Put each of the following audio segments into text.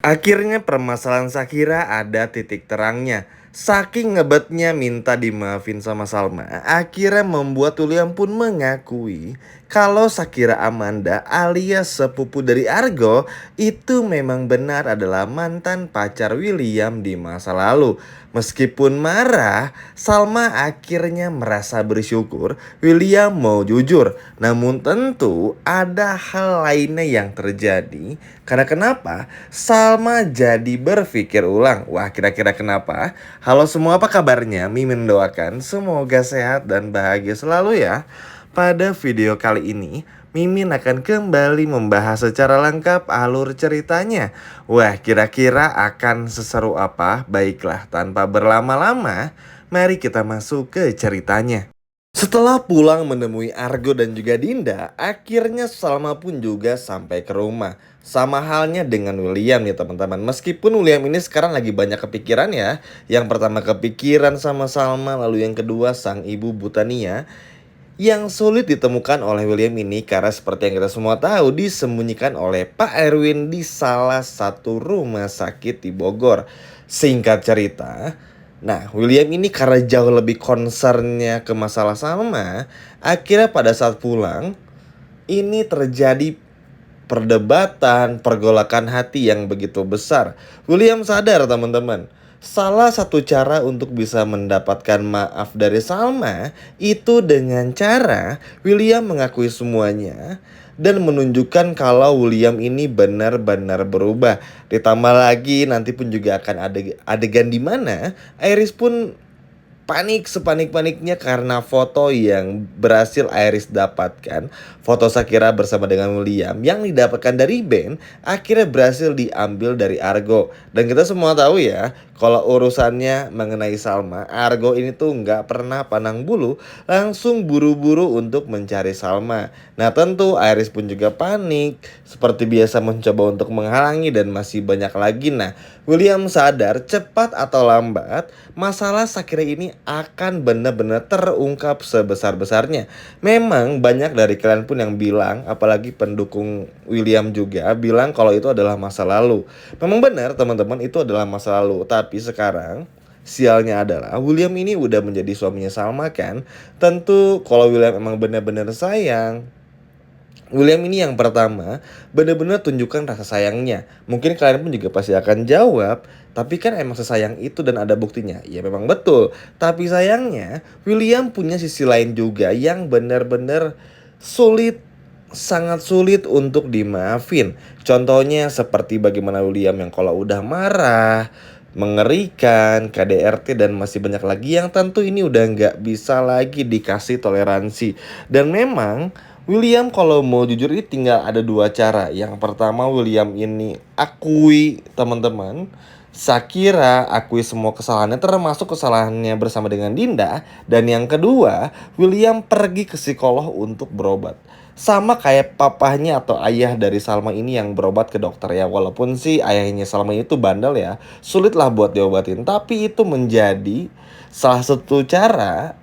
Akhirnya permasalahan Shakira ada titik terangnya. Saking ngebetnya minta dimaafin sama Salma, akhirnya membuat William pun mengakui kalau Shakira Amanda alias sepupu dari Argo itu memang benar adalah mantan pacar William di masa lalu. Meskipun marah, Salma akhirnya merasa bersyukur William mau jujur. Namun tentu ada hal lainnya yang terjadi. Karena kenapa? Salma jadi berpikir ulang. Wah, kira-kira kenapa? Halo semua, apa kabarnya? Mimin mendoakan semoga sehat dan bahagia selalu ya. Pada video kali ini, Mimin akan kembali membahas secara lengkap alur ceritanya. Wah, kira-kira akan seseru apa? Baiklah, tanpa berlama-lama, mari kita masuk ke ceritanya. Setelah pulang menemui Argo dan juga Dinda, akhirnya Salma pun juga sampai ke rumah. Sama halnya dengan William nih teman-teman. Meskipun William ini sekarang lagi banyak kepikiran ya. Yang pertama kepikiran sama Salma, lalu yang kedua sang ibu Butania. Yang sulit ditemukan oleh William ini karena seperti yang kita semua tahu disembunyikan oleh Pak Erwin di salah satu rumah sakit di Bogor. Singkat cerita, nah William ini karena jauh lebih concernnya ke masalah Salma, akhirnya pada saat pulang ini terjadi perdebatan, pergolakan hati yang begitu besar. William sadar teman-teman, salah satu cara untuk bisa mendapatkan maaf dari Salma itu dengan cara William mengakui semuanya dan menunjukkan kalau William ini benar-benar berubah. Ditambah lagi nanti pun juga akan ada adegan di mana Iris pun panik sepanik-paniknya karena foto yang berhasil Iris dapatkan. Foto Shakira bersama dengan William yang didapatkan dari Ben akhirnya berhasil diambil dari Argo. Dan kita semua tahu ya, kalau urusannya mengenai Salma, Argo ini tuh nggak pernah pandang bulu, langsung buru-buru untuk mencari Salma. Nah tentu Iris pun juga panik, seperti biasa mencoba untuk menghalangi dan masih banyak lagi. Nah William sadar cepat atau lambat masalah Shakira ini akan benar-benar terungkap sebesar-besarnya. Memang banyak dari kalian pun yang bilang, apalagi pendukung William juga bilang kalau itu adalah masa lalu. Memang benar teman-teman, itu adalah masa lalu. Tapi sekarang sialnya adalah William ini udah menjadi suaminya Salma kan. Tentu kalau William emang benar-benar sayang, William ini yang pertama benar-benar tunjukkan rasa sayangnya. Mungkin kalian pun juga pasti akan jawab, tapi kan emang sesayang itu dan ada buktinya. Ya memang betul. Tapi sayangnya William punya sisi lain juga yang benar-benar sulit, sangat sulit untuk dimaafin. Contohnya seperti bagaimana William yang kalau udah marah, mengerikan, KDRT dan masih banyak lagi yang tentu ini udah nggak bisa lagi dikasih toleransi. Dan memang William kalau mau jujur ini tinggal ada dua cara. Yang pertama William ini akui teman-teman, Shakira akui semua kesalahannya termasuk kesalahannya bersama dengan Dinda. Dan yang kedua William pergi ke psikolog untuk berobat. Sama kayak papahnya atau ayah dari Salma ini yang berobat ke dokter ya. Walaupun sih ayahnya Salma itu bandel ya, sulit lah buat diobatin. Tapi itu menjadi salah satu cara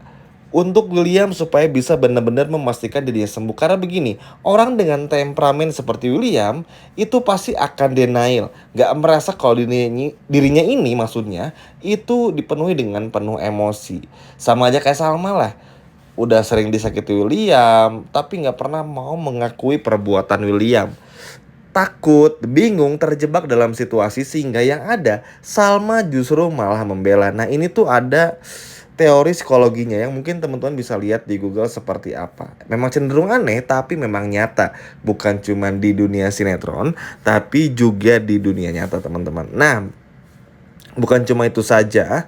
untuk William supaya bisa benar-benar memastikan dirinya sembuh. Karena begini, orang dengan temperamen seperti William itu pasti akan denial, gak merasa kalau dirinya ini maksudnya itu dipenuhi dengan penuh emosi. Sama aja kayak Salma lah, udah sering disakiti William tapi gak pernah mau mengakui perbuatan William. Takut, bingung, terjebak dalam situasi sehingga yang ada Salma justru malah membela. Nah ini tuh ada teori psikologinya yang mungkin teman-teman bisa lihat di Google seperti apa. Memang cenderung aneh tapi memang nyata. Bukan cuma di dunia sinetron tapi juga di dunia nyata teman-teman. Nah bukan cuma itu saja.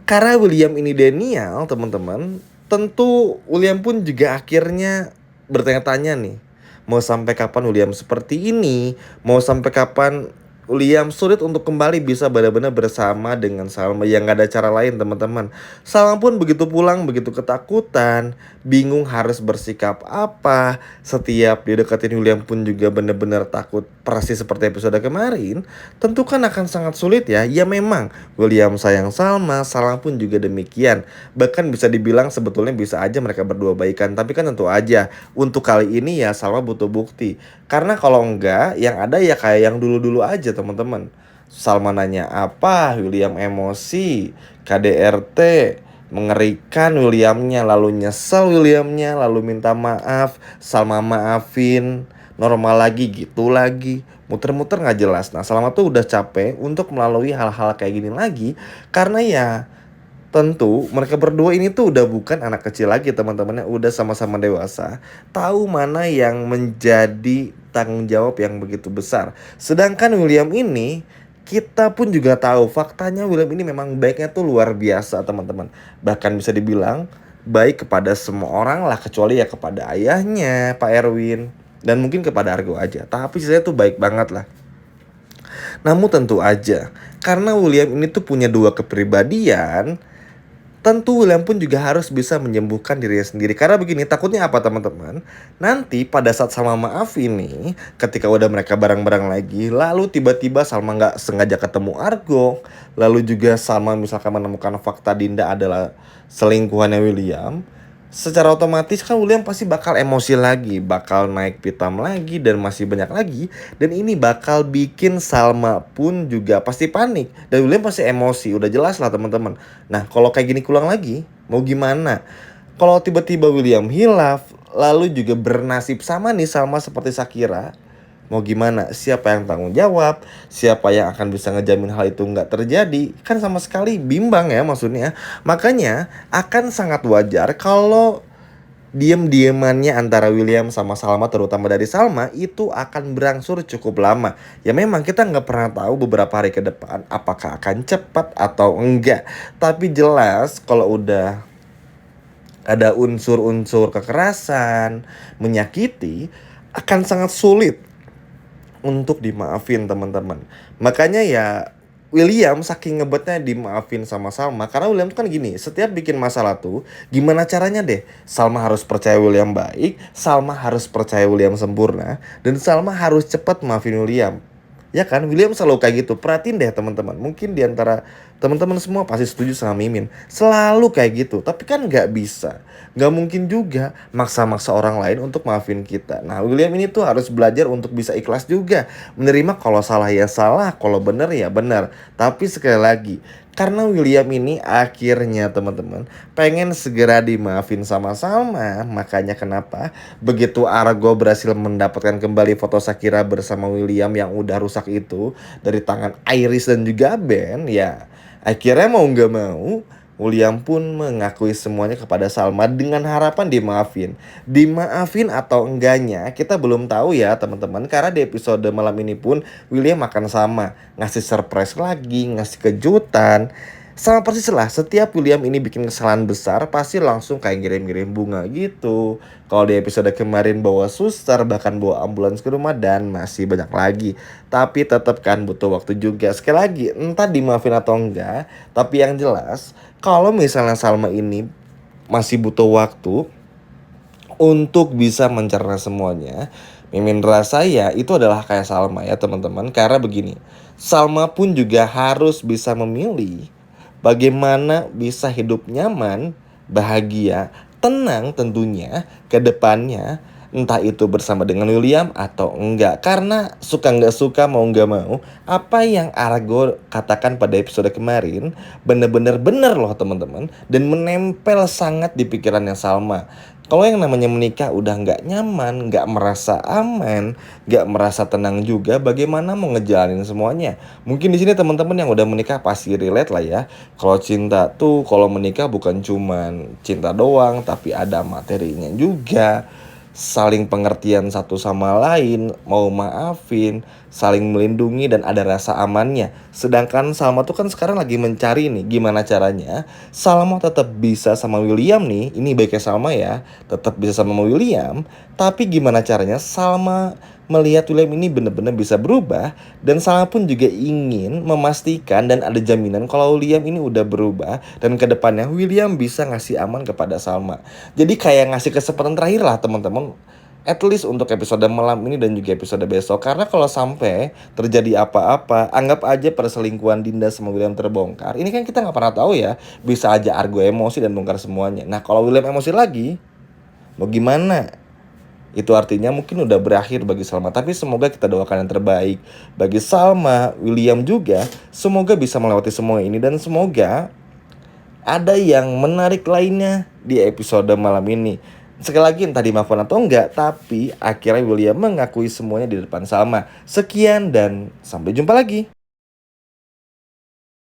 Karena William ini denial teman-teman, tentu William pun juga akhirnya bertanya-tanya nih, mau sampai kapan William seperti ini? Mau sampai kapan William sulit untuk kembali bisa benar-benar bersama dengan Salma yang gak ada cara lain teman-teman. Salma pun begitu pulang begitu ketakutan, bingung harus bersikap apa. Setiap dideketin William pun juga benar-benar takut persis seperti episode kemarin. Tentu kan akan sangat sulit ya. Ya memang William sayang Salma, Salma pun juga demikian. Bahkan bisa dibilang sebetulnya bisa aja mereka berdua baikan. Tapi kan tentu aja untuk kali ini ya Salma butuh bukti. Karena kalau enggak yang ada ya kayak yang dulu-dulu aja teman-teman. Salma nanya apa, William emosi, KDRT, mengerikan Williamnya, lalu nyesel Williamnya, lalu minta maaf, Salma maafin, normal lagi gitu lagi, muter-muter nggak jelas. Nah, Salma tuh udah capek untuk melalui hal-hal kayak gini lagi, karena ya tentu mereka berdua ini tuh udah bukan anak kecil lagi teman-temannya, udah sama-sama dewasa, tahu mana yang menjadi tanggung jawab yang begitu besar. Sedangkan William ini, kita pun juga tahu faktanya William ini memang baiknya tuh luar biasa teman-teman. Bahkan bisa dibilang baik kepada semua orang lah, kecuali ya kepada ayahnya Pak Erwin dan mungkin kepada Argo aja. Tapi saya tuh baik banget lah. Namun tentu aja, karena William ini tuh punya dua kepribadian, tentu William pun juga harus bisa menyembuhkan dirinya sendiri. Karena begini, takutnya apa teman-teman? Nanti pada saat Salma maaf ini, ketika udah mereka bareng-bareng lagi, lalu tiba-tiba Salma nggak sengaja ketemu Argo, lalu juga Salma misalkan menemukan fakta Dinda adalah selingkuhannya William, secara otomatis kan William pasti bakal emosi lagi, bakal naik pitam lagi dan masih banyak lagi. Dan ini bakal bikin Salma pun juga pasti panik dan William pasti emosi, udah jelas lah teman-teman. Nah kalau kayak gini kulang lagi, mau gimana? Kalau tiba-tiba William hilaf, lalu juga bernasib sama nih Salma seperti Shakira, mau gimana? Siapa yang tanggung jawab? Siapa yang akan bisa ngejamin hal itu nggak terjadi? Kan sama sekali bimbang ya maksudnya. Makanya akan sangat wajar kalau diem-diemannya antara William sama Salma, terutama dari Salma, itu akan berangsur cukup lama. Ya memang kita nggak pernah tahu beberapa hari ke depan apakah akan cepat atau enggak. Tapi jelas kalau udah ada unsur-unsur kekerasan, menyakiti, akan sangat sulit untuk dimaafin teman-teman. Makanya ya William saking ngebetnya dimaafin sama Salma, karena William tuh kan gini, setiap bikin masalah tuh gimana caranya deh, Salma harus percaya William baik, Salma harus percaya William sempurna, dan Salma harus cepat maafin William. Ya kan, William selalu kayak gitu. Perhatiin deh teman-teman, mungkin diantara teman-teman semua pasti setuju sama Mimin, selalu kayak gitu. Tapi kan nggak bisa, nggak mungkin juga maksa-maksa orang lain untuk maafin kita. Nah William ini tuh harus belajar untuk bisa ikhlas juga, menerima kalau salah ya salah, kalau benar ya benar. Tapi sekali lagi, karena William ini akhirnya teman-teman pengen segera dimaafin sama Salma, makanya kenapa begitu Argo berhasil mendapatkan kembali foto Shakira bersama William yang udah rusak itu dari tangan Iris dan juga Ben, ya akhirnya mau nggak mau William pun mengakui semuanya kepada Salma dengan harapan dimaafin. Dimaafin atau enggaknya kita belum tahu ya teman-teman, karena di episode malam ini pun William akan sama ngasih surprise lagi, ngasih kejutan. Sama persis lah, setiap William ini bikin kesalahan besar pasti langsung kayak ngirim-ngirim bunga gitu. Kalau di episode kemarin bawa suster, bahkan bawa ambulans ke rumah dan masih banyak lagi. Tapi tetap kan butuh waktu juga. Sekali lagi, entah dimaafin atau enggak, tapi yang jelas kalau misalnya Salma ini masih butuh waktu untuk bisa mencerna semuanya, Mimin rasa ya itu adalah kayak Salma ya teman-teman. Karena begini, Salma pun juga harus bisa memilih bagaimana bisa hidup nyaman, bahagia, tenang tentunya ke depannya. Entah itu bersama dengan William atau enggak. Karena suka nggak suka, mau nggak mau, apa yang Argo katakan pada episode kemarin bener-bener loh teman-teman. Dan menempel sangat di pikirannya Salma. Kalau yang namanya menikah udah nggak nyaman, nggak merasa aman, nggak merasa tenang juga, bagaimana mau ngejalanin semuanya? Mungkin di sini teman-teman yang udah menikah pasti relate lah ya. Kalau cinta tuh, kalau menikah bukan cuman cinta doang, tapi ada materinya juga. Saling pengertian satu sama lain, mau maafin, saling melindungi dan ada rasa amannya. Sedangkan Salma tuh kan sekarang lagi mencari nih gimana caranya Salma tetap bisa sama William nih. Ini baiknya Salma ya, tetap bisa sama William, tapi gimana caranya Salma melihat William ini benar-benar bisa berubah, dan Salma pun juga ingin memastikan dan ada jaminan kalau William ini udah berubah dan kedepannya William bisa ngasih aman kepada Salma. Jadi kayak ngasih kesempatan terakhir lah teman-teman, at least untuk episode malam ini dan juga episode besok. Karena kalau sampai terjadi apa-apa, anggap aja perselingkuhan Dinda sama William terbongkar, ini kan kita nggak pernah tahu ya, bisa aja Argo emosi dan bongkar semuanya. Nah kalau William emosi lagi, mau gimana? Itu artinya mungkin udah berakhir bagi Salma. Tapi semoga kita doakan yang terbaik bagi Salma, William juga. Semoga bisa melewati semua ini dan semoga ada yang menarik lainnya di episode malam ini. Sekali lagi entah dimaafkan atau enggak, tapi akhirnya William mengakui semuanya di depan Salma. Sekian dan sampai jumpa lagi.